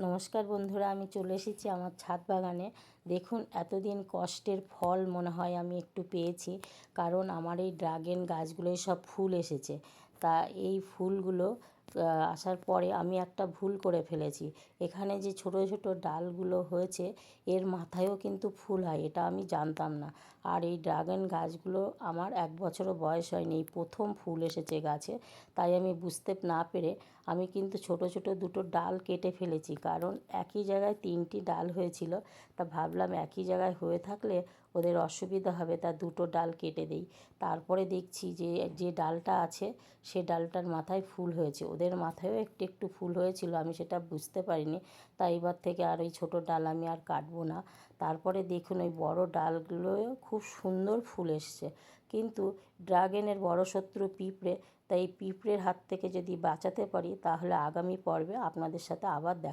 নমস্কার বন্ধুরা, আমি চলে এসেছি আমার ছাদ বাগানে। দেখুন, এতদিন কষ্টের ফল মনে হয় আমি একটু পেয়েছি, কারণ আমার এই ড্রাগন গাছগুলোয় সব ফুল এসেছে। তা এই ফুলগুলো আসার পরে আমি একটা ভুল করে ফেলেছি। এখানে যে ছোট ছোট ডালগুলো হয়েছে, এর মাথায়ও কিন্তু ফুল হয়, এটা আমি জানতাম না। আর এই ড্রাগন গাছগুলো আমার 1 বছরও বয়স হয়নি, এই প্রথম ফুল এসেছে গাছে। তাই আমি বুঝতে না পেরে আমি কিন্তু ছোট ছোট দুটো ডাল কেটে ফেলেছি, কারণ একই জায়গায় 3টি ডাল হয়েছিল। তা ভাবলাম একই জায়গায় হয়ে থাকলে ওদের অসুবিধা হবে, তা দুটো ডাল কেটে দেই। তারপরে দেখছি যে যে ডালটা আছে সে ডালটার মাথায় ফুল হয়েছে, ওদের মাথায়ও একটু একটু ফুল হয়েছিল, আমি সেটা বুঝতে পারিনি। তাই এবার থেকে আর ওই ছোটো ডাল আমি আর কাটবো না। তারপরে দেখুন, ওই বড় ডালগুলোও খুব সুন্দর ফুল এসছে। কিন্তু ড্রাগনের বড় শত্রু পিঁপড়ে। তাই পিঁপড়ের হাত থেকে যদি বাঁচাতে পারি, তাহলে আগামী পর্বে আপনাদের সাথে আবার দেখা